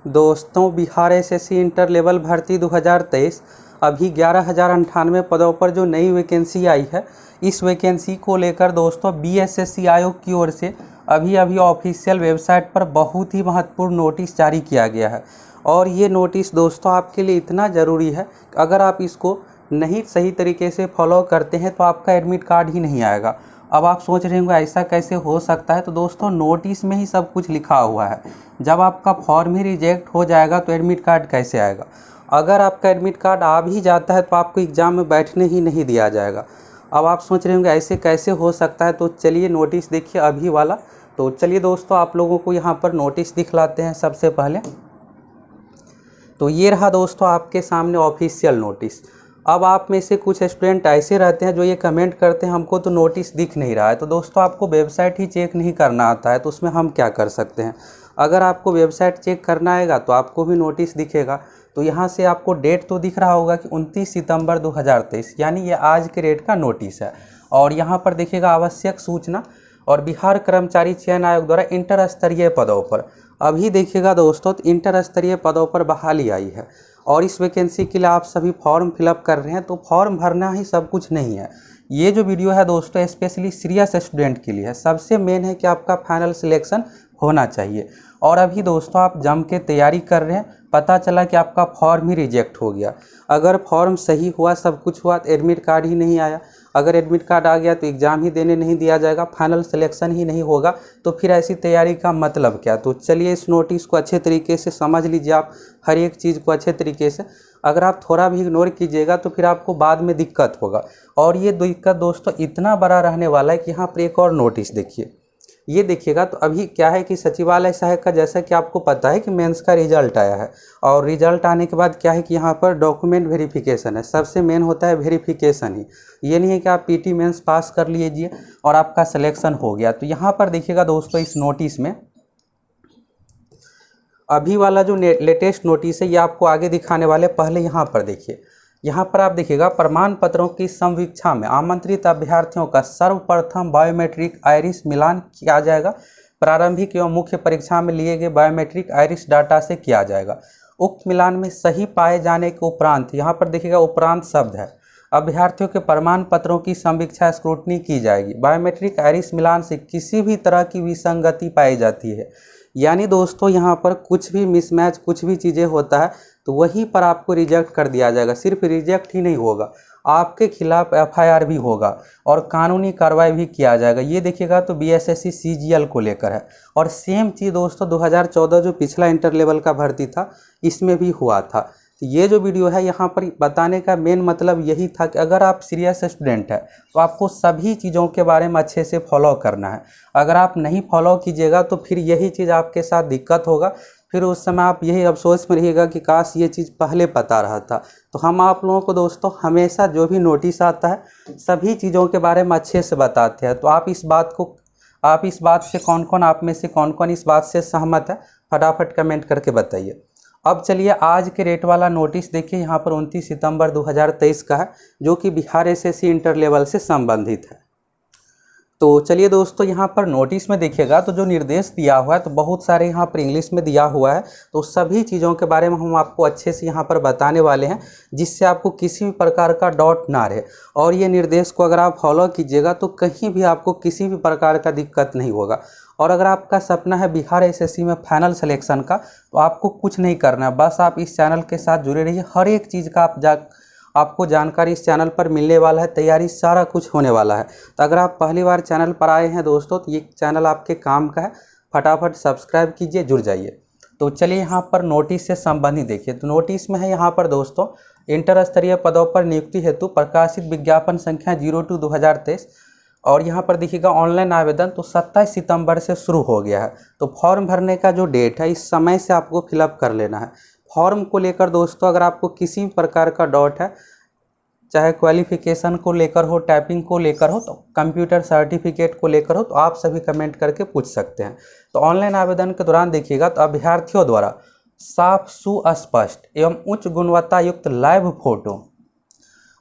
दोस्तों, Bihar SSC inter level भर्ती 2023 अभी 11,098 पदों पर जो नई वैकेंसी आई है, इस वैकेंसी को लेकर दोस्तों बीएसएससी आयोग की ओर से अभी ऑफिशियल वेबसाइट पर बहुत ही महत्वपूर्ण नोटिस जारी किया गया है। और ये नोटिस दोस्तों आपके लिए इतना ज़रूरी है कि अगर आप इसको नहीं सही तरीके से फॉलो करते हैं तो आपका एडमिट कार्ड ही नहीं आएगा। अब आप सोच रहे होंगे ऐसा कैसे हो सकता है, तो दोस्तों नोटिस में ही सब कुछ लिखा हुआ है। जब आपका फॉर्म ही रिजेक्ट हो जाएगा तो एडमिट कार्ड कैसे आएगा। अगर आपका एडमिट कार्ड आ भी जाता है तो आपको एग्ज़ाम में बैठने ही नहीं दिया जाएगा। अब आप सोच रहे होंगे ऐसे कैसे हो सकता है, तो चलिए नोटिस देखिए अभी वाला। तो चलिए दोस्तों आप लोगों को यहाँ पर नोटिस दिखलाते हैं सबसे पहले। तो ये रहा दोस्तों आपके सामने ऑफिशियल नोटिस। अब आप में से कुछ स्टूडेंट ऐसे रहते हैं जो ये कमेंट करते हैं हमको तो नोटिस दिख नहीं रहा है। तो दोस्तों आपको वेबसाइट ही चेक नहीं करना आता है तो उसमें हम क्या कर सकते हैं। अगर आपको वेबसाइट चेक करना आएगा तो आपको भी नोटिस दिखेगा। तो यहाँ से आपको डेट तो दिख रहा होगा कि 29 सितंबर 2023, यानी ये आज के डेट का नोटिस है। और यहाँ पर देखिएगा आवश्यक सूचना और बिहार कर्मचारी चयन आयोग द्वारा इंटर स्तरीय पदों पर। अभी देखिएगा दोस्तों तो इंटर स्तरीय पदों पर बहाली आई है और इस वैकेंसी के लिए आप सभी फॉर्म फिलअप कर रहे हैं। तो फॉर्म भरना ही सब कुछ नहीं है। ये जो वीडियो है दोस्तों स्पेशली सीरियस स्टूडेंट के लिए है। सबसे मेन है कि आपका फाइनल सिलेक्शन होना चाहिए। और अभी दोस्तों आप जम के तैयारी कर रहे हैं, पता चला कि आपका फॉर्म ही रिजेक्ट हो गया। अगर फॉर्म सही हुआ, सब कुछ हुआ तो एडमिट कार्ड ही नहीं आया। अगर एडमिट कार्ड आ गया तो एग्ज़ाम ही देने नहीं दिया जाएगा, फाइनल सिलेक्शन ही नहीं होगा। तो फिर ऐसी तैयारी का मतलब क्या। तो चलिए इस नोटिस को अच्छे तरीके से समझ लीजिए आप, हर एक चीज़ को अच्छे तरीके से। अगर आप थोड़ा भी इग्नोर कीजिएगा तो फिर आपको बाद में दिक्कत होगा। और ये दिक्कत दोस्तों इतना बड़ा रहने वाला है कि यहाँ पर एक और नोटिस देखिए। ये देखिएगा तो अभी क्या है कि सचिवालय सहायक का, जैसा कि आपको पता है कि मेंस का रिजल्ट आया है। और रिजल्ट आने के बाद क्या है कि यहाँ पर डॉक्यूमेंट वेरिफिकेशन है। सबसे मेन होता है वेरिफिकेशन ही। ये नहीं है कि आप पीटी मेंस पास कर लीजिए और आपका सिलेक्शन हो गया। तो यहाँ पर देखिएगा दोस्तों इस नोटिस में अभी वाला जो लेटेस्ट नोटिस है ये आपको आगे दिखाने वाले। पहले यहाँ पर देखिए, यहाँ पर आप देखिएगा प्रमाण पत्रों की संवीक्षा में आमंत्रित अभ्यर्थियों का सर्वप्रथम बायोमेट्रिक आइरिस मिलान किया जाएगा। प्रारंभिक एवं मुख्य परीक्षा में लिए गए बायोमेट्रिक आइरिस डाटा से किया जाएगा। उक्त मिलान में सही पाए जाने के उपरांत, यहाँ पर देखिएगा उपरांत शब्द है, अभ्यर्थियों के प्रमाण पत्रों की संवीक्षा स्क्रूटनी की जाएगी। बायोमेट्रिक आइरिस मिलान से किसी भी तरह की विसंगति पाई जाती है, यानी दोस्तों यहाँ पर कुछ भी मिसमैच, कुछ भी चीज़ें होता है तो वहीं पर आपको रिजेक्ट कर दिया जाएगा। सिर्फ रिजेक्ट ही नहीं होगा, आपके खिलाफ एफआईआर भी होगा और कानूनी कार्रवाई भी किया जाएगा। ये देखिएगा तो बीएसएससी सीजीएल को लेकर है। और सेम चीज़ दोस्तों 2014 जो पिछला इंटर लेवल का भर्ती था इसमें भी हुआ था। तो ये जो वीडियो है यहाँ पर बताने का मेन मतलब यही था कि अगर आप सीरियस स्टूडेंट है तो आपको सभी चीज़ों के बारे में अच्छे से फॉलो करना है। अगर आप नहीं फॉलो कीजिएगा तो फिर यही चीज़ आपके साथ दिक्कत होगा। फिर उस समय आप यही अफसोस में रहिएगा कि काश ये चीज़ पहले पता रहा था। तो हम आप लोगों को दोस्तों हमेशा जो भी नोटिस आता है सभी चीज़ों के बारे में अच्छे से बताते हैं। तो आप इस बात से आप में से कौन कौन इस बात से सहमत है, फटाफट कमेंट करके बताइए। अब चलिए आज के रेट वाला नोटिस देखिए। यहाँ पर 29 सितंबर 2023 का है, जो कि बिहार एसएससी इंटर लेवल से संबंधित है। तो चलिए दोस्तों यहाँ पर नोटिस में देखिएगा तो जो निर्देश दिया हुआ है तो बहुत सारे यहाँ पर इंग्लिश में दिया हुआ है। तो सभी चीज़ों के बारे में हम आपको अच्छे से यहाँ पर बताने वाले हैं, जिससे आपको किसी भी प्रकार का डाउट ना रहे। और ये निर्देश को अगर आप फॉलो कीजिएगा तो कहीं भी आपको किसी भी प्रकार का दिक्कत नहीं होगा। और अगर आपका सपना है बिहार एसएससी में फाइनल सिलेक्शन का तो आपको कुछ नहीं करना है, बस आप इस चैनल के साथ जुड़े रहिए। हर एक चीज़ का आपको जानकारी इस चैनल पर मिलने वाला है, तैयारी सारा कुछ होने वाला है। तो अगर आप पहली बार चैनल पर आए हैं दोस्तों तो ये चैनल आपके काम का है, फटाफट सब्सक्राइब कीजिए, जुड़ जाइए। तो चलिए यहाँ पर नोटिस से संबंधित देखिए। तो नोटिस में है यहाँ पर दोस्तों इंटर स्तरीय पदों पर नियुक्ति हेतु प्रकाशित विज्ञापन संख्या 02/2023। और यहाँ पर देखिएगा ऑनलाइन आवेदन तो 27 सितंबर से शुरू हो गया है। तो फॉर्म भरने का जो डेट है इस समय से आपको फिलअप कर लेना है। फॉर्म को लेकर दोस्तों अगर आपको किसी भी प्रकार का डाउट है, चाहे क्वालिफिकेशन को लेकर हो, टाइपिंग को लेकर हो, तो कंप्यूटर सर्टिफिकेट को लेकर हो, तो आप सभी कमेंट करके पूछ सकते हैं। तो ऑनलाइन आवेदन के दौरान देखिएगा तो अभ्यर्थियों द्वारा साफ, सुस्पष्ट एवं उच्च गुणवत्ता युक्त लाइव फोटो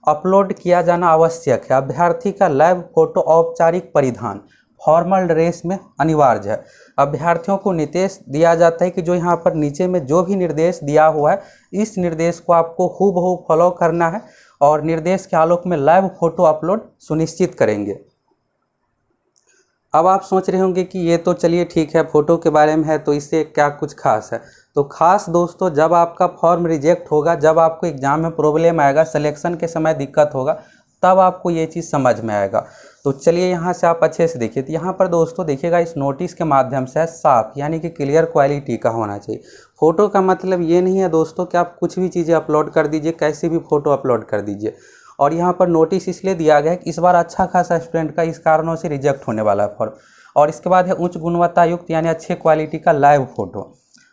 अपलोड किया जाना आवश्यक है। अभ्यर्थी का लाइव फोटो औपचारिक परिधान, फॉर्मल ड्रेस में अनिवार्य है। अभ्यर्थियों को निर्देश दिया जाता है कि जो यहाँ पर नीचे में जो भी निर्देश दिया हुआ है इस निर्देश को आपको हूबहू फॉलो करना है और निर्देश के आलोक में लाइव फोटो अपलोड सुनिश्चित करेंगे। अब आप सोच रहे होंगे कि ये तो चलिए ठीक है, फ़ोटो के बारे में है तो इससे क्या कुछ खास है। तो खास दोस्तों, जब आपका फॉर्म रिजेक्ट होगा, जब आपको एग्ज़ाम में प्रॉब्लम आएगा, सिलेक्शन के समय दिक्कत होगा, तब आपको ये चीज़ समझ में आएगा। तो चलिए यहाँ से आप अच्छे से देखिए। तो यहाँ पर दोस्तों देखिएगा, इस नोटिस के माध्यम से साफ यानी कि क्लियर क्वालिटी का होना चाहिए। फ़ोटो का मतलब ये नहीं है दोस्तों कि आप कुछ भी चीज़ें अपलोड कर दीजिए, कैसी भी फ़ोटो अपलोड कर दीजिए। और यहाँ पर नोटिस इसलिए दिया गया है कि इस बार अच्छा खासा स्टूडेंट का इस कारणों से रिजेक्ट होने वाला है फॉर्म। और इसके बाद है उच्च गुणवत्ता युक्त यानी अच्छे क्वालिटी का लाइव फोटो।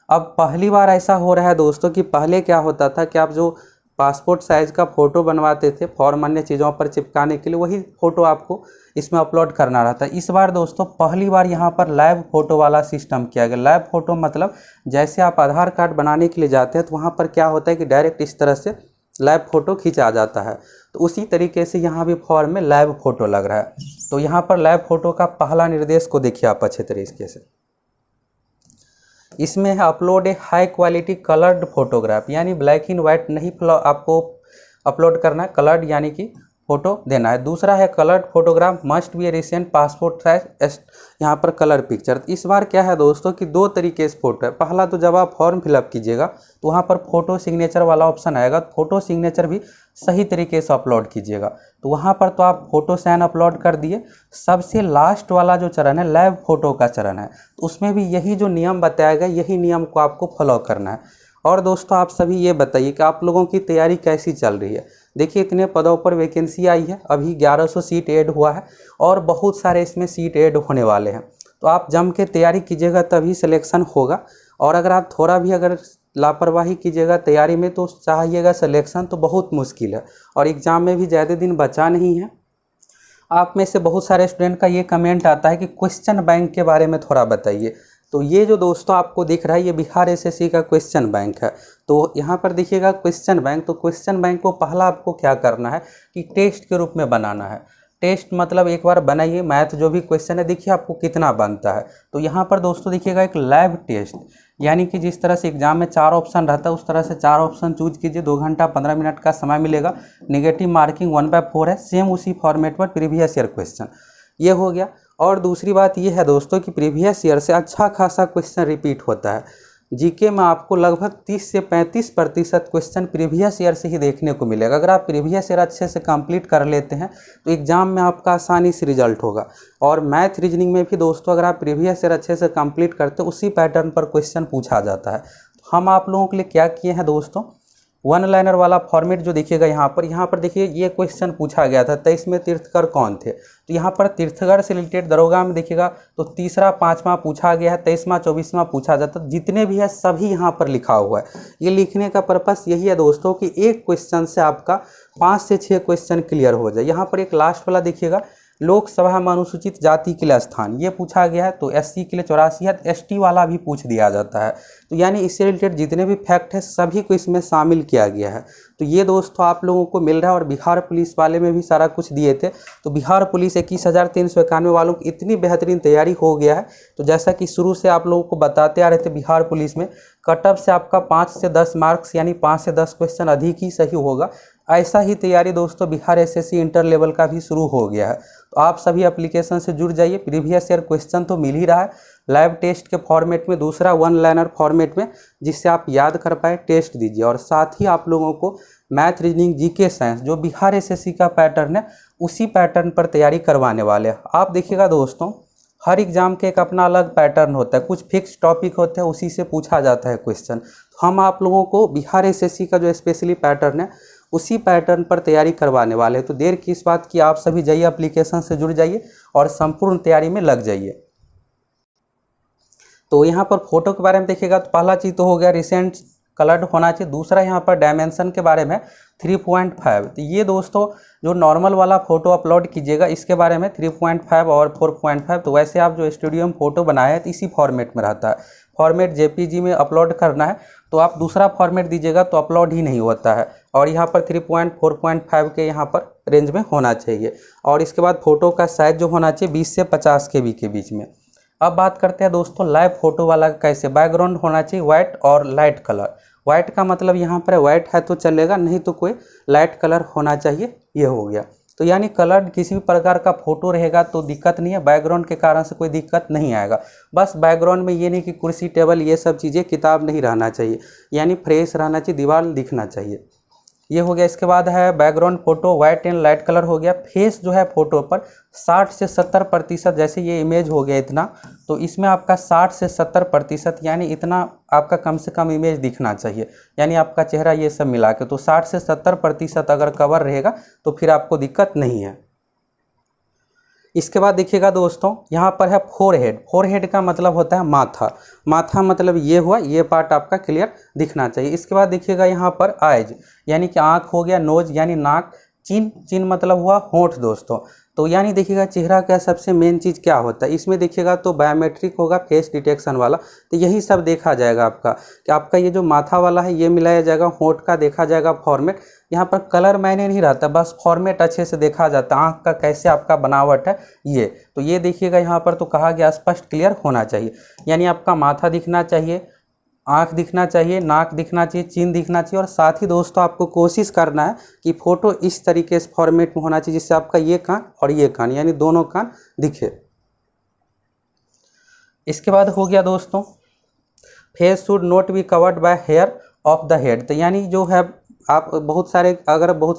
अब पहली बार ऐसा हो रहा है दोस्तों कि पहले क्या होता था कि आप जो पासपोर्ट साइज़ का फ़ोटो बनवाते थे फॉर्म अन्य चीज़ों पर चिपकाने के लिए, वही फ़ोटो आपको इसमें अपलोड करना रहता है। इस बार दोस्तों पहली बार यहाँ पर लाइव फ़ोटो वाला सिस्टम किया गया। लाइव फ़ोटो मतलब जैसे आप आधार कार्ड बनाने के लिए जाते हैं तो वहाँ पर क्या होता है कि डायरेक्ट इस तरह से लाइव फ़ोटो खींचा जाता है, तो उसी तरीके से यहाँ भी फॉर्म में लाइव फ़ोटो लग रहा है। तो यहाँ पर लाइव फ़ोटो का पहला निर्देश को देखिए आप अच्छे तरीके से। इसमें है अपलोड ए हाई क्वालिटी कलर्ड फोटोग्राफ, यानी ब्लैक एंड वाइट नहीं आपको अपलोड करना है, कलर्ड यानी कि फ़ोटो देना है। दूसरा है coloured photograph must be A recent passport size, यहाँ पर कलर पिक्चर। इस बार क्या है दोस्तों कि दो तरीके से फ़ोटो है। पहला तो जब आप फॉर्म फिलअप कीजिएगा तो वहाँ पर फ़ोटो सिग्नेचर वाला ऑप्शन आएगा, तो फ़ोटो सिग्नेचर भी सही तरीके से अपलोड कीजिएगा। तो वहाँ पर तो आप फ़ोटो साइन अपलोड कर दिए। सबसे लास्ट वाला जो चरण है लाइव फ़ोटो का चरण है, तो उसमें भी यही जो नियम बताया गया यही नियम को आपको फॉलो करना है। और दोस्तों आप सभी ये बताइए कि आप लोगों की तैयारी कैसी चल रही है। देखिए इतने पदों पर वैकेंसी आई है, अभी 1100 सीट ऐड हुआ है और बहुत सारे इसमें सीट ऐड होने वाले हैं। तो आप जम के तैयारी कीजिएगा तभी सिलेक्शन होगा। और अगर आप थोड़ा भी अगर लापरवाही कीजिएगा तैयारी में तो चाहिएगा सिलेक्शन तो बहुत मुश्किल है। और एग्ज़ाम में भी ज़्यादा दिन बचा नहीं है। आप में से बहुत सारे स्टूडेंट का ये कमेंट आता है कि क्वेश्चन बैंक के बारे में थोड़ा बताइए। तो ये जो दोस्तों आपको दिख रहा है ये बिहार एसएससी का क्वेश्चन बैंक है। तो यहाँ पर देखिएगा क्वेश्चन बैंक, तो क्वेश्चन बैंक को पहला आपको क्या करना है कि टेस्ट के रूप में बनाना है। टेस्ट मतलब एक बार बनाइए, मैथ जो भी क्वेश्चन है देखिए आपको कितना बनता है। तो यहाँ पर दोस्तों देखिएगा एक लाइव टेस्ट, यानी कि जिस तरह से एग्जाम में 4 ऑप्शन रहता है उस तरह से 4 ऑप्शन चूज कीजिए। 2 घंटा 15 मिनट का समय मिलेगा। नेगेटिव मार्किंग 1/4 है, सेम उसी फॉर्मेट पर प्रीवियस ईयर क्वेश्चन, ये हो गया। और दूसरी बात ये है दोस्तों कि प्रीवियस ईयर से अच्छा खासा क्वेश्चन रिपीट होता है। जीके में आपको लगभग 30 से 35% क्वेश्चन प्रीवियस ईयर से ही देखने को मिलेगा। अगर आप प्रीवियस ईयर अच्छे से कंप्लीट कर लेते हैं तो एग्ज़ाम में आपका आसानी से रिजल्ट होगा। और मैथ रीजनिंग में भी दोस्तों अगर आप प्रीवियस ईयर अच्छे से कंप्लीट करते हैं उसी पैटर्न पर क्वेश्चन पूछा जाता है। हम आप लोगों के लिए क्या किए हैं दोस्तों, 1 लाइनर वाला फॉर्मेट जो देखिएगा यहाँ पर देखिए ये क्वेश्चन पूछा गया था 23 में तीर्थकर कौन थे। तो यहाँ पर तीर्थगढ़ से रिलेटेड दरोगा में देखिएगा तो 3रा 5वां पूछा गया है, 23वां 24वां पूछा जाता है। जितने भी है सभी यहाँ पर लिखा हुआ है। ये लिखने का पर्पस यही है दोस्तों कि एक क्वेश्चन से आपका 5 से 6 क्वेश्चन क्लियर हो जाए। यहाँ पर एक लास्ट वाला देखिएगा, लोकसभा में अनुसूचित जाति के लिए स्थान, ये पूछा गया है। तो एससी के लिए 84 है, एसटी वाला भी पूछ दिया जाता है। तो यानी इससे रिलेटेड जितने भी फैक्ट है सभी को इसमें शामिल किया गया है। तो ये दोस्तों आप लोगों को मिल रहा है। और बिहार पुलिस वाले में भी सारा कुछ दिए थे। तो बिहार पुलिस 21,391 वालों की इतनी बेहतरीन तैयारी हो गया है। तो जैसा कि शुरू से आप लोगों को बताते आ रहे थे, बिहार पुलिस में कट ऑफ से आपका 5 से 10 मार्क्स यानी 5 से 10 क्वेश्चन अधिक ही सही होगा। ऐसा ही तैयारी दोस्तों बिहार एसएससी इंटर लेवल का भी शुरू हो गया है। तो आप सभी एप्लीकेशन से जुड़ जाइए। प्रीवियस ईयर क्वेश्चन तो मिल ही रहा है लाइव टेस्ट के फॉर्मेट में, दूसरा 1 लाइनर फॉर्मेट में, जिससे आप याद कर पाए टेस्ट दीजिए। और साथ ही आप लोगों को मैथ रीजनिंग जीके साइंस जो बिहार एसएससी का पैटर्न है उसी पैटर्न पर तैयारी करवाने वाले हैं। आप देखिएगा दोस्तों हर एग्जाम के एक अपना अलग पैटर्न होता है, कुछ फिक्स टॉपिक होते हैं उसी से पूछा जाता है क्वेश्चन। तो हम आप लोगों को बिहार एसएससी का जो स्पेशली पैटर्न है उसी पैटर्न पर तैयारी करवाने वाले हैं। तो देर किस बात की, आप सभी जाइए एप्लीकेशन से जुड़ जाइए और संपूर्ण तैयारी में लग जाइए। तो यहाँ पर फोटो के बारे में देखिएगा तो पहला चीज़ तो हो गया रिसेंट कलर्ड होना चाहिए। दूसरा यहाँ पर डायमेंशन के बारे में 3.5। तो ये दोस्तों जो नॉर्मल वाला फ़ोटो अपलोड कीजिएगा इसके बारे में 3.5 और 4.5। तो वैसे आप जो स्टूडियो में फ़ोटो बनाए हैं तो इसी फॉर्मेट में रहता है। फॉर्मेट जेपीजी में अपलोड करना है तो आप दूसरा फॉर्मेट दीजिएगा तो अपलोड ही नहीं होता है। और यहाँ पर 3.4.5 के यहाँ पर रेंज में होना चाहिए। और इसके बाद फ़ोटो का साइज़ जो होना चाहिए 20 से 50 KB के बीच में। अब बात करते हैं दोस्तों लाइव फ़ोटो वाला कैसे। बैकग्राउंड होना चाहिए वाइट और लाइट कलर। वाइट का मतलब यहाँ पर वाइट है तो चलेगा, नहीं तो कोई लाइट कलर होना चाहिए, ये हो गया। तो यानी कलर किसी भी प्रकार का फ़ोटो रहेगा तो दिक्कत नहीं है, बैकग्राउंड के कारण से कोई दिक्कत नहीं आएगा। बस बैकग्राउंड में ये नहीं कि कुर्सी टेबल ये सब चीज़ें, किताब नहीं रहना चाहिए, यानी फ्रेश रहना चाहिए, दीवार दिखना चाहिए, ये हो गया। इसके बाद है background photo white and light colour हो गया। फेस जो है फ़ोटो पर 60 से 70%, जैसे ये इमेज हो गया इतना, तो इसमें आपका 60 से 70% यानी इतना आपका कम से कम इमेज दिखना चाहिए, यानी आपका चेहरा ये सब मिला के। तो 60 से 70% अगर कवर रहेगा तो फिर आपको दिक्कत नहीं है। इसके बाद देखिएगा दोस्तों यहाँ पर है फोरहेड। फोरहेड का मतलब होता है माथा। माथा मतलब ये हुआ, ये पार्ट आपका क्लियर दिखना चाहिए। इसके बाद देखिएगा यहाँ पर आइज, यानी कि आँख हो गया, नोज यानी नाक, चिन, चिन मतलब हुआ होंठ दोस्तों। तो यानी देखिएगा चेहरा का सबसे मेन चीज़ क्या होता है, इसमें देखिएगा तो बायोमेट्रिक होगा, फेस डिटेक्शन वाला, तो यही सब देखा जाएगा आपका कि आपका ये जो माथा वाला है ये मिलाया जाएगा, होंठ का देखा जाएगा फॉर्मेट। यहाँ पर कलर मायने नहीं रहता, बस फॉर्मेट अच्छे से देखा जाता है, आँख का कैसे आपका बनावट है ये। तो ये देखिएगा यहाँ पर तो कहा गया स्पष्ट क्लियर होना चाहिए, यानी आपका माथा दिखना चाहिए, आँख दिखना चाहिए, नाक दिखना चाहिए, चिन दिखना चाहिए। और साथ ही दोस्तों आपको कोशिश करना है कि फ़ोटो इस तरीके से फॉर्मेट में होना चाहिए जिससे आपका ये कान और ये कान यानी दोनों कान दिखे। इसके बाद हो गया दोस्तों face should not be covered by hair of the head. तो यानी जो है आप बहुत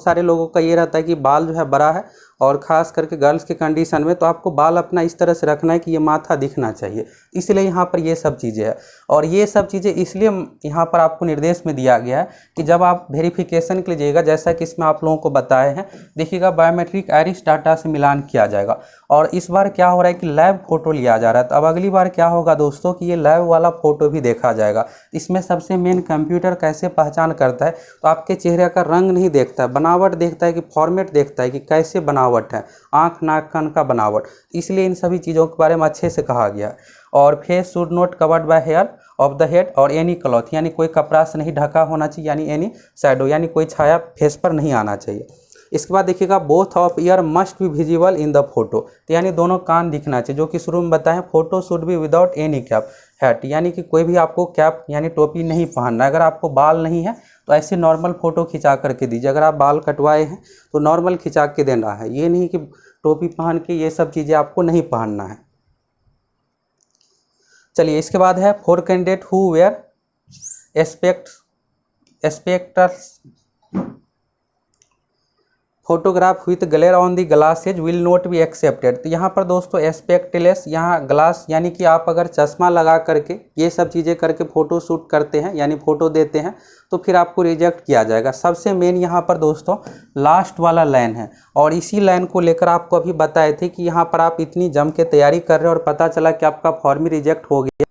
सारे लोगों का ये रहता है कि बाल जो है बड़ा है, और ख़ास करके गर्ल्स के कंडीशन में तो आपको बाल अपना इस तरह से रखना है कि ये माथा दिखना चाहिए, इसलिए यहाँ पर ये सब चीज़ें हैं। और ये सब चीज़ें इसलिए यहाँ पर आपको निर्देश में दिया गया है कि जब आप वेरिफिकेशन के लिए जाइएगा, जैसा कि इसमें आप लोगों को बताए हैं, देखिएगा बायोमेट्रिक आइरिस डाटा से मिलान किया जाएगा। और इस बार क्या हो रहा है कि लैब फ़ोटो लिया जा रहा है, तो अब अगली बार क्या होगा दोस्तों कि ये लैब वाला फ़ोटो भी देखा जाएगा। इसमें सबसे मेन कंप्यूटर कैसे पहचान करता है, तो आपके चेहरे का रंग नहीं देखता है, बनावट देखता है कि फॉर्मेट देखता है कि कैसे बनावट है, आँख नाक कान का बनावट, इसलिए इन सभी चीज़ों के बारे में अच्छे से कहा गया है। और face should not covered by hair of the head और एनी क्लॉथ, यानी कोई कपड़ा से नहीं ढका होना चाहिए, यानी एनी शैडो, यानी कोई छाया फेस पर नहीं आना चाहिए। इसके बाद देखिएगा both of year must be visible in the photo, तो यानी दोनों कान दिखना चाहिए, जो कि शुरू में बताएं photo should be without any cap hat, यानी कि कोई भी आपको कैप यानी टोपी नहीं पहनना है। अगर आपको बाल नहीं है तो ऐसे नॉर्मल फ़ोटो खिंचा करके दीजिए, अगर आप बाल कटवाए हैं तो नॉर्मल खिंचा के देना है, ये नहीं कि टोपी पहन के ये सब चीज़ें आपको नहीं पहनना है। चलिए इसके बाद है for candidate who wear spectacles photograph with glare on the glasses will not be accepted. तो यहाँ पर दोस्तों एस्पेक्टलेस, यहाँ ग्लास यानी कि आप अगर चश्मा लगा करके ये सब चीज़ें करके फ़ोटो शूट करते हैं यानी फ़ोटो देते हैं तो फिर आपको रिजेक्ट किया जाएगा। सबसे मेन यहाँ पर दोस्तों लास्ट वाला लाइन है, और इसी लाइन को लेकर आपको अभी बताए थे कि यहाँ पर आप इतनी जम के तैयारी कर रहे हो और पता चला कि आपका फॉर्म रिजेक्ट हो गया।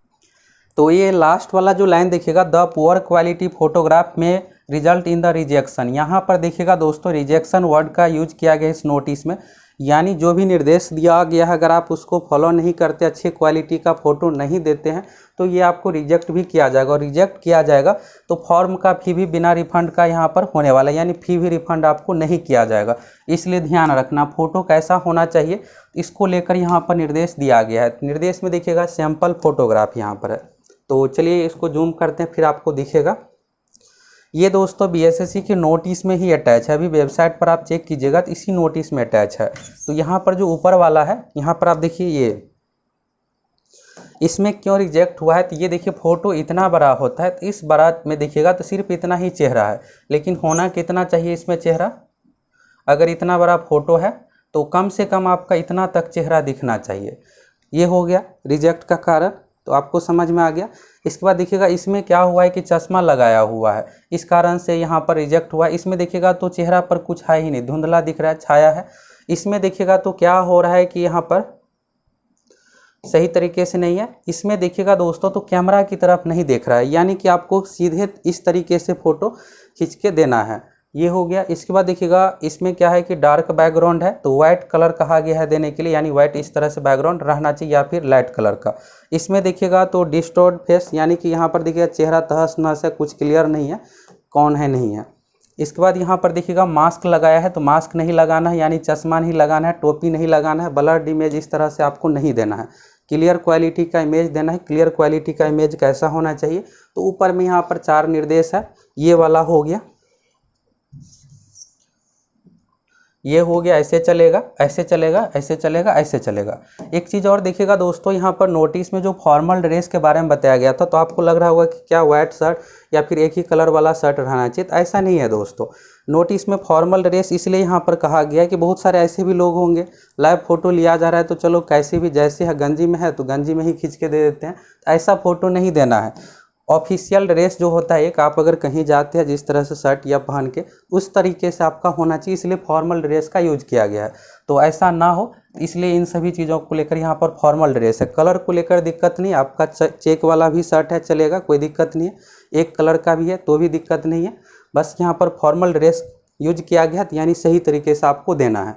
तो ये लास्ट वाला जो लाइन देखिएगा, द पुअर क्वालिटी फोटोग्राफ में रिजल्ट इन द रिजेक्शन, यहाँ पर देखिएगा दोस्तों रिजेक्शन वर्ड का यूज किया गया इस नोटिस में, यानी जो भी निर्देश दिया गया है अगर आप उसको फॉलो नहीं करते, अच्छे क्वालिटी का फ़ोटो नहीं देते हैं तो ये आपको रिजेक्ट भी किया जाएगा। और रिजेक्ट किया जाएगा तो फॉर्म का फी भी बिना रिफंड का यहाँ पर होने वाला है, यानी फ़ी भी रिफंड आपको नहीं किया जाएगा। इसलिए ध्यान रखना फ़ोटो कैसा होना चाहिए, इसको लेकर यहाँ पर निर्देश दिया गया है। निर्देश में देखिएगा सैम्पल फोटोग्राफ यहाँ पर है, तो चलिए इसको जूम करते हैं फिर आपको दिखेगा। ये दोस्तों बीएसएससी के नोटिस में ही अटैच है, अभी वेबसाइट पर आप चेक कीजिएगा तो इसी नोटिस में अटैच है। तो यहाँ पर जो ऊपर वाला है यहाँ पर आप देखिए ये इसमें क्यों रिजेक्ट हुआ है, तो ये देखिए फ़ोटो इतना बड़ा होता है, तो इस बड़ा में देखिएगा तो सिर्फ इतना ही चेहरा है, लेकिन होना कितना चाहिए इसमें चेहरा, अगर इतना बड़ा फ़ोटो है तो कम से कम आपका इतना तक चेहरा दिखना चाहिए। ये हो गया रिजेक्ट का कारण, तो आपको समझ में आ गया। इसके बाद देखिएगा इसमें क्या हुआ है कि चश्मा लगाया हुआ है, इस कारण से यहाँ पर रिजेक्ट हुआ है। इसमें देखिएगा तो चेहरा पर कुछ है ही नहीं, धुंधला दिख रहा है, छाया है। इसमें देखिएगा तो क्या हो रहा है कि यहाँ पर सही तरीके से नहीं है। इसमें देखिएगा दोस्तों तो कैमरा की तरफ नहीं देख रहा है, यानी कि आपको सीधे इस तरीके से फ़ोटो खींच के देना है। ये हो गया। इसके बाद देखिएगा इसमें क्या है कि डार्क बैकग्राउंड है तो वाइट कलर कहा गया है देने के लिए, यानी वाइट इस तरह से बैकग्राउंड रहना चाहिए या फिर लाइट कलर का। इसमें देखिएगा तो डिस्टॉर्ट फेस, यानी कि यहाँ पर देखिएगा चेहरा तहस नहस है, कुछ क्लियर नहीं है कौन है नहीं है। इसके बाद यहाँ पर देखिएगा मास्क लगाया है तो मास्क नहीं लगाना है, यानी चश्मा नहीं लगाना है, टोपी नहीं लगाना है, ब्लर्ड इमेज इस तरह से आपको नहीं देना है, क्लियर क्वालिटी का इमेज देना है। क्लियर क्वालिटी का इमेज कैसा होना चाहिए, तो ऊपर में यहाँ पर 4 निर्देश है, ये वाला हो गया, ये हो गया, ऐसे चलेगा, ऐसे चलेगा, ऐसे चलेगा, ऐसे चलेगा। एक चीज़ और देखिएगा दोस्तों, यहाँ पर नोटिस में जो फॉर्मल ड्रेस के बारे में बताया गया था, तो आपको लग रहा होगा कि क्या वाइट शर्ट या फिर एक ही कलर वाला शर्ट रहना चाहिए, तो ऐसा नहीं है दोस्तों। नोटिस में फॉर्मल ड्रेस इसलिए यहाँ पर कहा गया है कि बहुत सारे ऐसे भी लोग होंगे, लाइव फोटो लिया जा रहा है तो चलो कैसे भी, जैसे है गंजी में है तो गंजी में ही खींच के दे देते हैं, तो ऐसा फ़ोटो नहीं देना है। ऑफिशियल ड्रेस जो होता है, एक आप अगर कहीं जाते हैं जिस तरह से शर्ट या पहन के, उस तरीके से आपका होना चाहिए, इसलिए फॉर्मल ड्रेस का यूज किया गया है, तो ऐसा ना हो, इसलिए इन सभी चीज़ों को लेकर यहाँ पर फॉर्मल ड्रेस है। कलर को लेकर दिक्कत नहीं, आपका चेक वाला भी शर्ट है चलेगा, कोई दिक्कत नहीं है, एक कलर का भी है तो भी दिक्कत नहीं है, बस यहाँ पर फॉर्मल ड्रेस यूज किया गया, यानी सही तरीके से आपको देना है।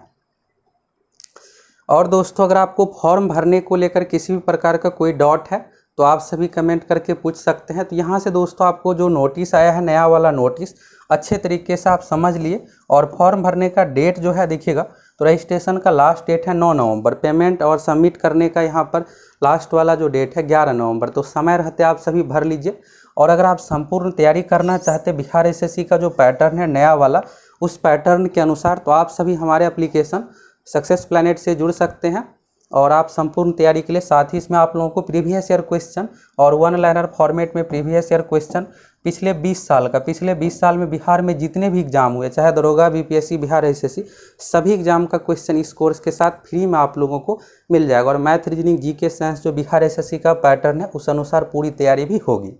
और दोस्तों अगर आपको फॉर्म भरने को लेकर किसी भी प्रकार का कोई डाउट है तो आप सभी कमेंट करके पूछ सकते हैं। तो यहाँ से दोस्तों आपको जो नोटिस आया है, नया वाला नोटिस, अच्छे तरीके से आप समझ लिए। और फॉर्म भरने का डेट जो है देखिएगा, तो रजिस्ट्रेशन का लास्ट डेट है 9 नवंबर, पेमेंट और सबमिट करने का यहाँ पर लास्ट वाला जो डेट है 11 नवंबर। तो समय रहते आप सभी भर लीजिए। और अगर आप संपूर्ण तैयारी करना चाहते हैं बिहार एसएससी का जो पैटर्न है नया वाला, उस पैटर्न के अनुसार, तो आप सभी हमारे एप्लीकेशन सक्सेस प्लैनेट से जुड़ सकते हैं और आप संपूर्ण तैयारी के लिए, साथ ही इसमें आप लोगों को प्रीवियस ईयर क्वेश्चन और 1 लाइनर फॉर्मेट में प्रीवियस ईयर क्वेश्चन पिछले 20 साल का, पिछले 20 साल में बिहार में जितने भी एग्जाम हुए, चाहे दरोगा, बीपीएससी, बिहार एसएससी, सभी एग्जाम का क्वेश्चन इस कोर्स के साथ फ्री में आप लोगों को मिल जाएगा। और मैथ, रीजनिंग, जीके, साइंस जो बिहार एसएससी का पैटर्न है उस अनुसार पूरी तैयारी भी होगी।